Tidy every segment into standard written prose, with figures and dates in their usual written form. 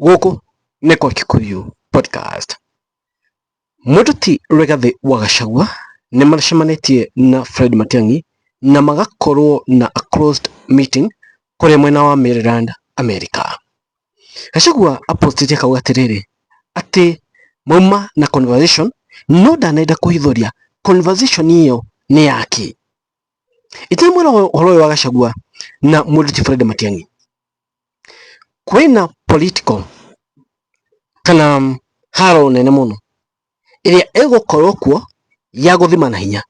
Gũkũ nĩ kwa Kikuyu podcast. Mũteti Rigathi wa Gachagua nĩ macemanĩtie na Fred Matiang'i na magakorwo na a closed meeting kũrĩa mwena wa Maryland, America. Gachagua apostĩte akauga atĩrĩrĩ atĩ mauma na conversation no ndanenda kũhithũria conversation ĩyo nĩ yaki. Itamwĩra ũhoro ũyũ wa Gachagua na mũteti Fred Matiang'i, kwĩna political kana haro nene mũno ĩrĩa ĩgũkorwo kuo ya gũthima na hinya,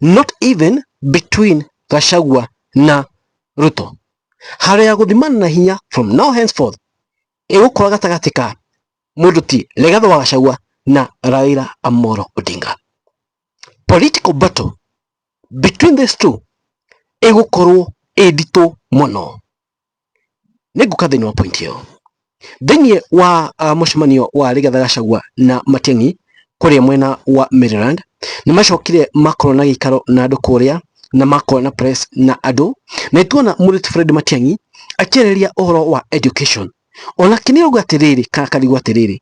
not even between Gachagua na Ruto. Haro ya gũthimana na hinya from now henceforth ĩgũkorwo gatagatĩ ka mũteti Rigathi wa Gachagua na Raila Amolo Odinga. Political battle between these two ĩgũkorwo ĩnditũ mũno. Nĩngũka thĩinĩ wa point ĩyo. Thĩinĩ wa mũcemanio wa Rigathi Gachagua na Matiang'i kũrĩa mwena wa Maryland, nĩ macokire makorwo na gĩikaro na andũ kũrĩa na makorwo na press na andũ, na ituona mũteti Fred Matiang'i akĩarĩria ũhoro wa education. Ona kĩnĩ auga atĩrĩrĩ kana karigwo atĩrĩrĩ,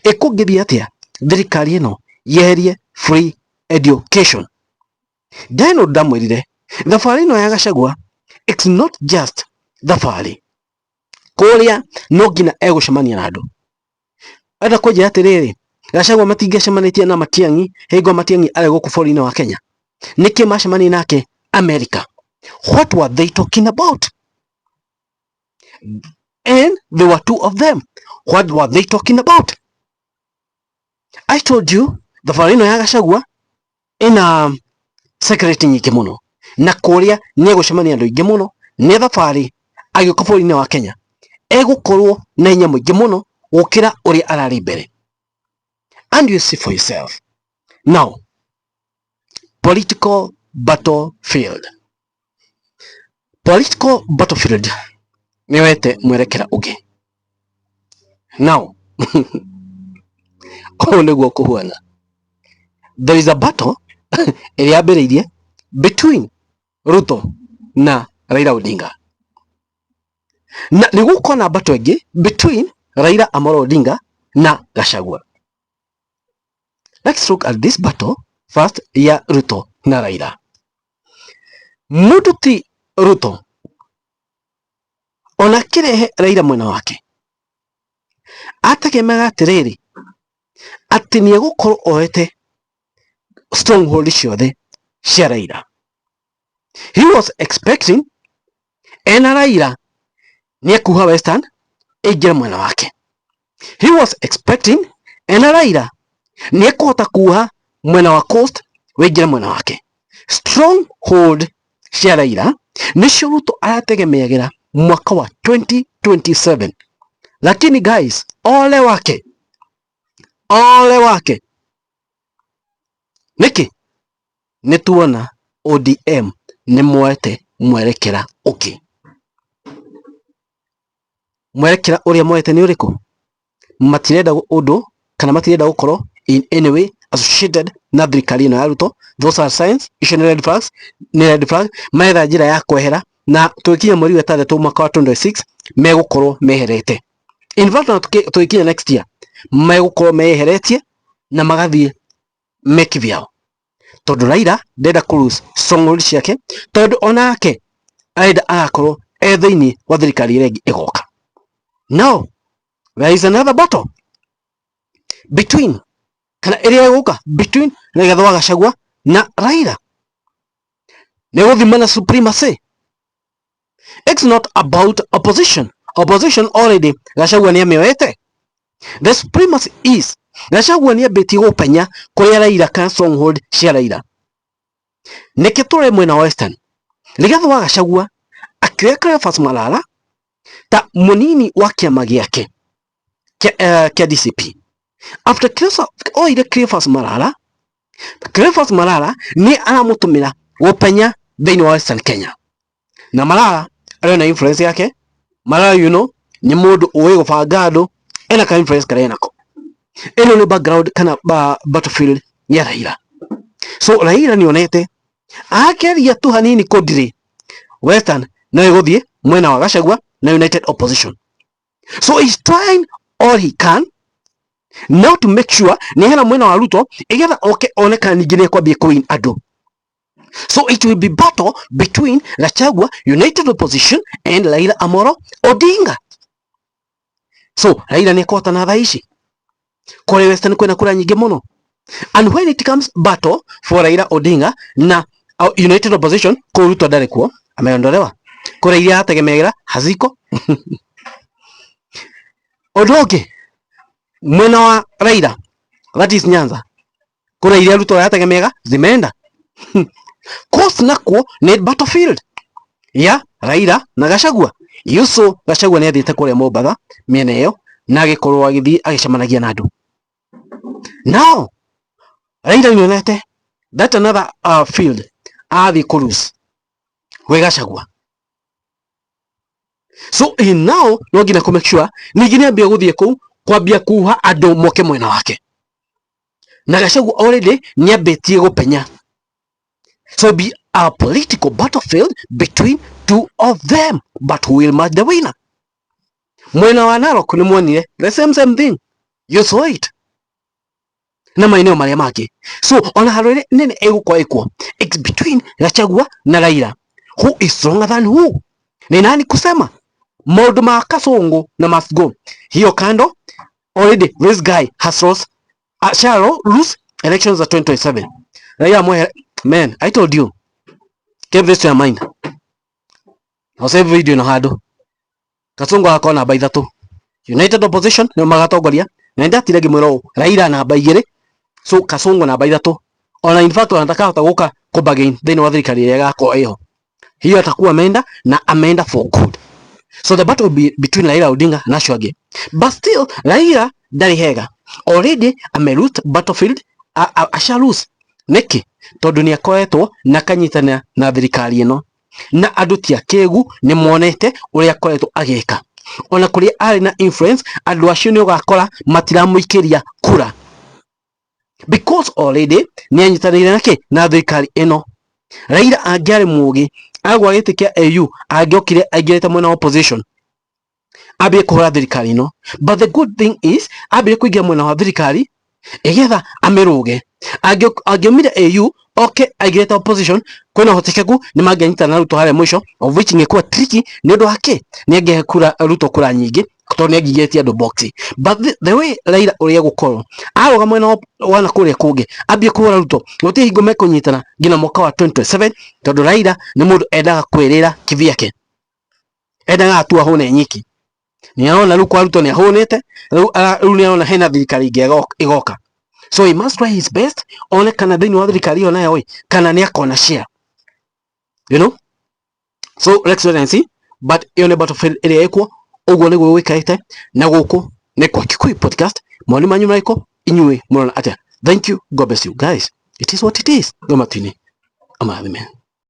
ĩkũngĩthiĩ atĩa thirikari ĩno yeherie free education. Ndano ndamwĩrire thabarĩ ĩno ya Gachagua it's not just thabarĩ kũrĩa no nginya egũcemania na andũ. Enda kũnjĩra atĩrĩrĩ Gachagua matingĩcemanĩtie na Matiang'i hingo Matiang'i arĩ gũkũ bũrũri-inĩ wa Kenya, nĩkĩ macemania nake America? What were they talking about? And there were two of them. What were they talking about? I told you thabarĩ ĩno ya Gachagua ĩna secret nyingĩ mũno, na kũrĩa nĩ egũcemania andũ aingĩ mũno. Nĩ thabarĩ agĩũka bũrũri-inĩ wa Kenya egũkorwo na hinya mũingĩ mũno gũkĩra ũrĩa ararĩ mbere. And you see for yourself. Now, political battlefield. Political battlefield nĩwete mwerekera ũngĩ. Now, ũũ nĩguo kũhuana. There is a battle ĩrĩa yambĩrĩirie between Ruto na Raila Odinga. Na nĩgũkorwo na battle ĩngĩ between Raila Amolo Odinga na Gachagua. Let's look at this battle first ya Ruto na Raila. Mũteti Ruto ona kĩrehe Raila mwena wake ategemega atĩrĩrĩ atĩ nĩegũkorwo ohete stronghold ciothe cia Raila. He was expecting ena Raila nĩekuha Western ĩngĩre mwena wake. He was expecting ena Raila nĩekũhota kuha mwena wa Coast wĩngĩre mwena wake. Stronghold cia Raila nĩcio Ruto arategemeagĩra mwaka wa 2027. Lakini guys, ole wake nĩkĩ nĩtuona ODM nĩmoete mwerekera ũngĩ. Mwerekera ũrĩa moete nĩ ũrĩkũ? Matirenda ũndũ kana matirenda gũkorwo in any way associated na thirikari ĩno ya Ruto. Those are signs. Icio nĩ red flag. Maetha njĩra ya kwehera na tũkinya mweri wa ĩtandatũ mwaka wa 2026 megũkorwo meherete. In fact tũkinya next year megũkorwo meheretie na magathiĩ meki vyao, tondũ Raila ndenda kũlose stronghold ciake, tondũ onake arenda agakorwo thĩinĩ wa thirikari ĩrĩa ĩgoka. Now there is another battle between kana ĩrĩa ĩgũka between Rigathi wa Gachagua na Raila. Nĩgũthimana supremacy. It's not about opposition. Opposition already Gachagua nĩamĩoete. The supremacy is Gachagua nĩambĩtie gũpenya kũrĩa Raila kana stronghold cia Raila. Nĩkĩ tũrĩ mwena wa Western, Rigathi wa Gachagua akĩoya Cleophas Malala ta mũnini wa kĩama gĩake kĩa DCP. After oire Cleophas Malala nĩ aramũtũmĩra gũpenya thĩinĩ wa Western Kenya. Na Malala arĩ na influence yake. Malala you know nĩ mũndũ ũĩ gũbanga andũ, ena ka influence karĩa nako. Ĩno nĩ background kana battlefield ya Raila. So Raila nĩonete akeria tu hanini kũndirĩ Western no ĩgũthiĩ mwena wa Gachagua na United Opposition. So he's trying all he can now to make sure ni hena mwena wa Ruto igetha oke oneka ningĩ nĩ kwambia kũwin andũ. So it will be battle between Gachagua United Opposition and Raila Amolo Odinga. So Raila nĩ akũhotana thaa ici kũrĩ Western kwĩna kura nyingĩ mũno. And when it comes battle for Raila Odinga na United Opposition, kũrĩ Ruto ndarĩ kuo, ameondolewa. Kura iria ategemeaga haziko. Ũndũ ũngĩ mwena wa Raila, that is Nyanza, kura iria Ruto yategemeaga zimeenda. Course nakuo ni battlefield ya Raila na Gachagua. Yuso Gachagua nĩ athiĩte kũrĩa Mombatha mĩena ĩyo na agĩkorwo agĩthiĩ agĩcemanagia na andũ. Now Raila nĩonete that another field athiĩ kũlose gwĩ Gachagua. So now no nginya kũ make sure ningĩ nĩambia gũthiĩ kũu kwambia kuha andũ moke mwena wake. Na Gachagua already nĩambĩtie gũpenya. So be a political battlefield between two of them, but who will match the winner? Mwena wa Narok ni mwonire the same thing. You saw it. Na maeneo marĩa mangĩ. So ona harore nene egũkwa it's between Gachagua na Raila. Who is stronger than who? Ni nani kusema? Maũndũ ma Kasongo na must go. Hiyo kando, already this guy has lost, shall lose elections at 2027. Raila mwe, man, I told you. Keep this to your mind. I'll save video na hado. Kasongo akona namba 3. United Opposition nĩ magatongoria. Na ndatire gĩmwĩro Raila namba 2. So Kasongo namba 3. Ona in fact anataka hata gũka kubagain thĩinĩ wa thirikari ĩrĩa ĩgakorwo ĩho. Hiyo atakuwa ameenda na ameenda for good. So the battle will be between Raila Odinga na Shwage. But still Raila ndari hega. Already amerute battlefield asha lose. Neki tondu ni akoretwo na kanyitana na thirikari ino na andu ti akegu ni monete uria akoretwo ageka. Ona kuria ari na influence andu acio ni ugakora matiramuikiria kura. Because already ni anyitanire nake na thirikari ino. Raila angiari mugi agwa gitikia AU agiokire aigirete mwena opposition. Abie kuhura thirikari ino. But the good thing is abie kuigia mwena wa thirikari egetha amiruge. Agiomire AU okay aigirete opposition kwena hotekeku ni manganyita na Ruto hare mwisho, of which ingekuwa tricky ni undu wake ni angehekura Ruto kura nyingi tondu ni agigetie andu boxi. But the way Raila uria gukorwo aroga mwena wana kuria kungi ambie kuhura Ruto guti hingo mekunyitana ngina mwaka wa 2027 tondu Raila ni mundu endaga kwirira kivyake, endaga atua hone nyiki. Ni aona Ruto Ruto ni ahonete riu ni aona hena thirikari ingi igoka. So he must try his best one kana thini wa thirikari yo nayo kana ni akona share, you know. So let's wait and see. But hiyo ni battlefield area eko uguo niguo wikaite na guku ni kwa Kikuyu podcast. Mwani manyu maiko inyue murona atia. Thank you, God bless you guys. It is what it is. Gomatini amathime.